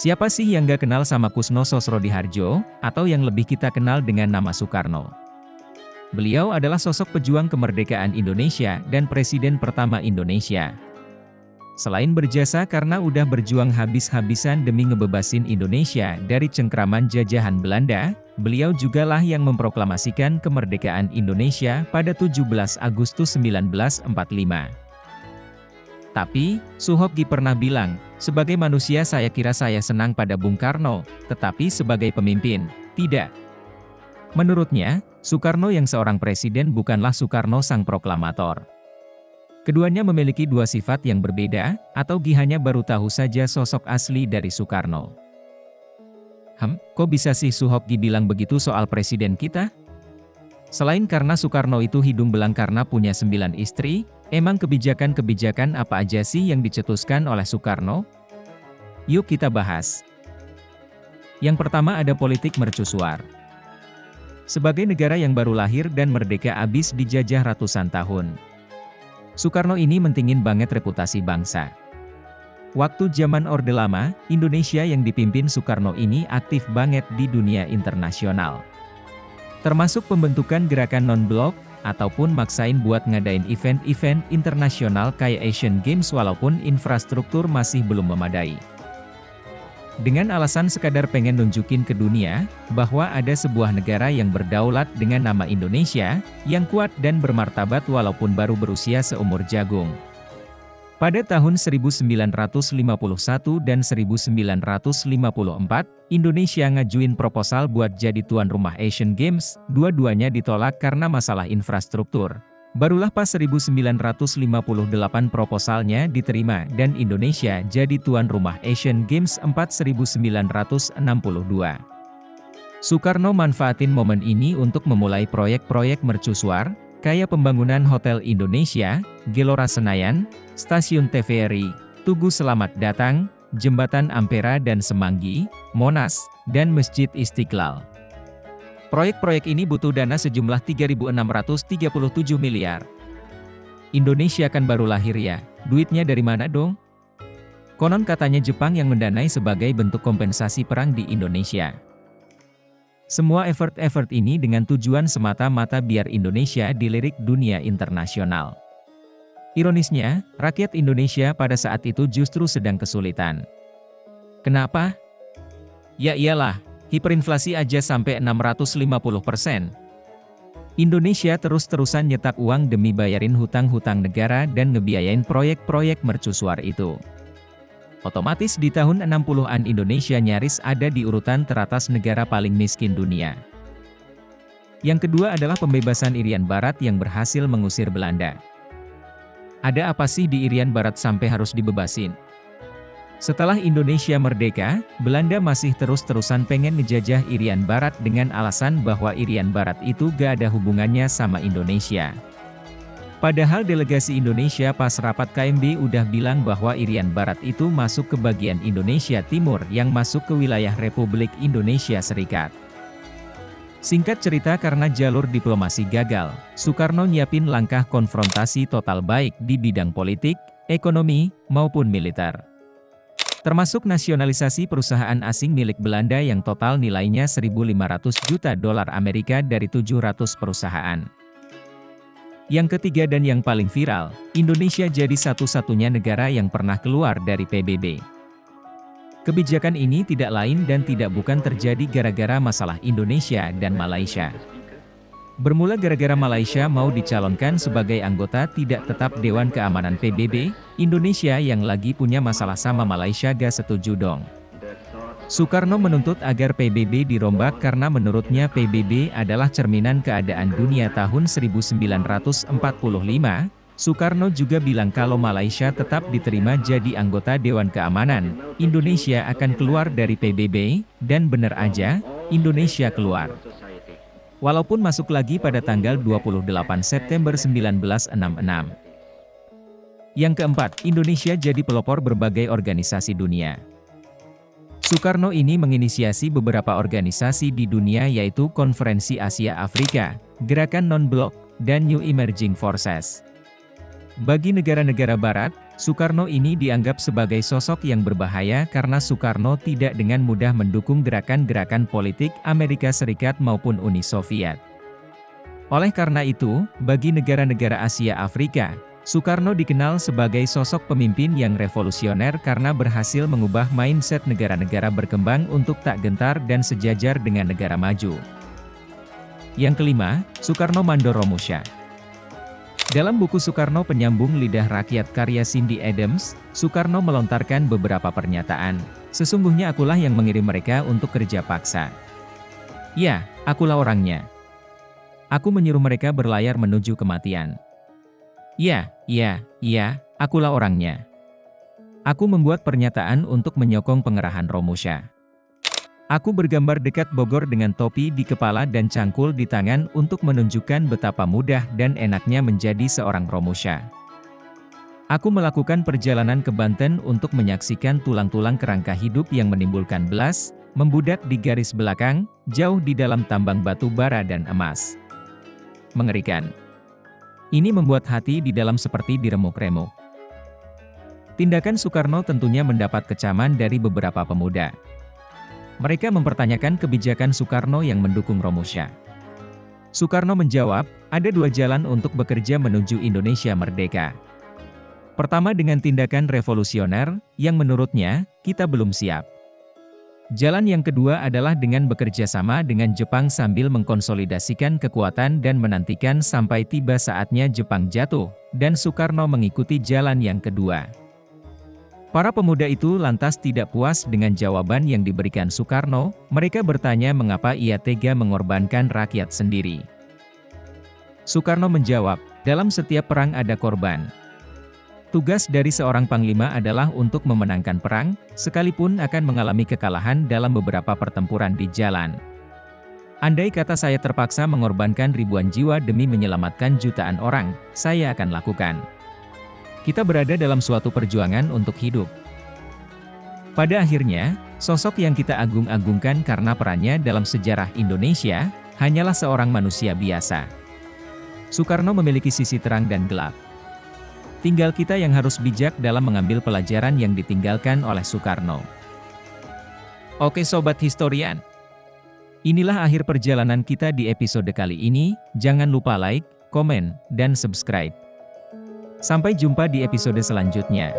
Siapa sih yang gak kenal sama Kusno Sosrodihardjo, atau yang lebih kita kenal dengan nama Soekarno? Beliau adalah sosok pejuang kemerdekaan Indonesia dan presiden pertama Indonesia. Selain berjasa karena udah berjuang habis-habisan demi ngebebasin Indonesia dari cengkraman jajahan Belanda, beliau jugalah yang memproklamasikan kemerdekaan Indonesia pada 17 Agustus 1945. Tapi, Soehopgi pernah bilang, sebagai manusia saya kira saya senang pada Bung Karno, tetapi sebagai pemimpin, tidak. Menurutnya, Soekarno yang seorang presiden bukanlah Soekarno sang proklamator. Keduanya memiliki dua sifat yang berbeda, atau Gi hanya baru tahu saja sosok asli dari Soekarno. Kok bisa sih Soehopgi bilang begitu soal presiden kita? Selain karena Soekarno itu hidung belang karena punya 9 istri, emang kebijakan-kebijakan apa aja sih yang dicetuskan oleh Soekarno? Yuk kita bahas. Yang pertama ada politik mercusuar. Sebagai negara yang baru lahir dan merdeka abis dijajah ratusan tahun, Soekarno ini mentingin banget reputasi bangsa. Waktu zaman Orde Lama, Indonesia yang dipimpin Soekarno ini aktif banget di dunia internasional. Termasuk pembentukan gerakan non-blok, ataupun maksain buat ngadain event-event internasional kayak Asian Games walaupun infrastruktur masih belum memadai. Dengan alasan sekadar pengen nunjukin ke dunia, bahwa ada sebuah negara yang berdaulat dengan nama Indonesia, yang kuat dan bermartabat walaupun baru berusia seumur jagung. Pada tahun 1951 dan 1954, Indonesia ngajuin proposal buat jadi tuan rumah Asian Games, dua-duanya ditolak karena masalah infrastruktur. Barulah pas 1958 proposalnya diterima dan Indonesia jadi tuan rumah Asian Games 4 1962. Soekarno manfaatin momen ini untuk memulai proyek-proyek mercusuar, kayak pembangunan Hotel Indonesia, Gelora Senayan, Stasiun TVRI, Tugu Selamat Datang, Jembatan Ampera dan Semanggi, Monas, dan Masjid Istiqlal. Proyek-proyek ini butuh dana sejumlah 3.637 miliar. Indonesia kan baru lahir ya, duitnya dari mana dong? Konon katanya Jepang yang mendanai sebagai bentuk kompensasi perang di Indonesia. Semua effort ini dengan tujuan semata-mata biar Indonesia dilirik dunia internasional. Ironisnya, rakyat Indonesia pada saat itu justru sedang kesulitan. Kenapa? Ya iyalah, hiperinflasi aja sampai 650%. Indonesia terus-terusan nyetak uang demi bayarin hutang-hutang negara dan ngebiayain proyek-proyek mercusuar itu. Otomatis di tahun 60-an Indonesia nyaris ada di urutan teratas negara paling miskin dunia. Yang kedua adalah pembebasan Irian Barat yang berhasil mengusir Belanda. Ada apa sih di Irian Barat sampai harus dibebasin? Setelah Indonesia merdeka, Belanda masih terus-terusan pengen ngejajah Irian Barat dengan alasan bahwa Irian Barat itu gak ada hubungannya sama Indonesia. Padahal delegasi Indonesia pas rapat KMB udah bilang bahwa Irian Barat itu masuk ke bagian Indonesia Timur yang masuk ke wilayah Republik Indonesia Serikat. Singkat cerita karena jalur diplomasi gagal, Soekarno nyiapin langkah konfrontasi total baik di bidang politik, ekonomi, maupun militer. Termasuk nasionalisasi perusahaan asing milik Belanda yang total nilainya 1.500 juta dolar Amerika dari 700 perusahaan. Yang ketiga dan yang paling viral, Indonesia jadi satu-satunya negara yang pernah keluar dari PBB. Kebijakan ini tidak lain dan tidak bukan terjadi gara-gara masalah Indonesia dan Malaysia. Bermula gara-gara Malaysia mau dicalonkan sebagai anggota tidak tetap Dewan Keamanan PBB, Indonesia yang lagi punya masalah sama Malaysia gak setuju dong. Soekarno menuntut agar PBB dirombak karena menurutnya PBB adalah cerminan keadaan dunia tahun 1945. Soekarno juga bilang kalau Malaysia tetap diterima jadi anggota Dewan Keamanan, Indonesia akan keluar dari PBB, dan bener aja, Indonesia keluar. Walaupun masuk lagi pada tanggal 28 September 1966. Yang keempat, Indonesia jadi pelopor berbagai organisasi dunia. Soekarno ini menginisiasi beberapa organisasi di dunia yaitu Konferensi Asia Afrika, Gerakan Non-Blok, dan New Emerging Forces. Bagi negara-negara Barat, Soekarno ini dianggap sebagai sosok yang berbahaya karena Soekarno tidak dengan mudah mendukung gerakan-gerakan politik Amerika Serikat maupun Uni Soviet. Oleh karena itu, bagi negara-negara Asia Afrika, Soekarno dikenal sebagai sosok pemimpin yang revolusioner karena berhasil mengubah mindset negara-negara berkembang untuk tak gentar dan sejajar dengan negara maju. Yang kelima, Soekarno Mandor Romusha. Dalam buku Soekarno Penyambung Lidah Rakyat karya Cindy Adams, Soekarno melontarkan beberapa pernyataan. Sesungguhnya akulah yang mengirim mereka untuk kerja paksa. Ya, akulah orangnya. Aku menyuruh mereka berlayar menuju kematian. Ya, akulah orangnya. Aku membuat pernyataan untuk menyokong pengerahan Romusha. Aku bergambar dekat Bogor dengan topi di kepala dan cangkul di tangan untuk menunjukkan betapa mudah dan enaknya menjadi seorang Romusha. Aku melakukan perjalanan ke Banten untuk menyaksikan tulang-tulang kerangka hidup yang menimbulkan belas, membudak di garis belakang, jauh di dalam tambang batu bara dan emas. Mengerikan. Ini membuat hati di dalam seperti diremuk-remuk. Tindakan Soekarno tentunya mendapat kecaman dari beberapa pemuda. Mereka mempertanyakan kebijakan Soekarno yang mendukung Romusha. Soekarno menjawab, ada dua jalan untuk bekerja menuju Indonesia merdeka. Pertama dengan tindakan revolusioner, yang menurutnya, kita belum siap. Jalan yang kedua adalah dengan bekerja sama dengan Jepang sambil mengkonsolidasikan kekuatan dan menantikan sampai tiba saatnya Jepang jatuh, dan Soekarno mengikuti jalan yang kedua. Para pemuda itu lantas tidak puas dengan jawaban yang diberikan Soekarno, mereka bertanya mengapa ia tega mengorbankan rakyat sendiri. Soekarno menjawab, dalam setiap perang ada korban. Tugas dari seorang panglima adalah untuk memenangkan perang, sekalipun akan mengalami kekalahan dalam beberapa pertempuran di jalan. Andai kata saya terpaksa mengorbankan ribuan jiwa demi menyelamatkan jutaan orang, saya akan lakukan. Kita berada dalam suatu perjuangan untuk hidup. Pada akhirnya, sosok yang kita agung-agungkan karena perannya dalam sejarah Indonesia, hanyalah seorang manusia biasa. Soekarno memiliki sisi terang dan gelap. Tinggal kita yang harus bijak dalam mengambil pelajaran yang ditinggalkan oleh Soekarno. Oke Sobat Historian. Inilah akhir perjalanan kita di episode kali ini, jangan lupa like, komen, dan subscribe. Sampai jumpa di episode selanjutnya.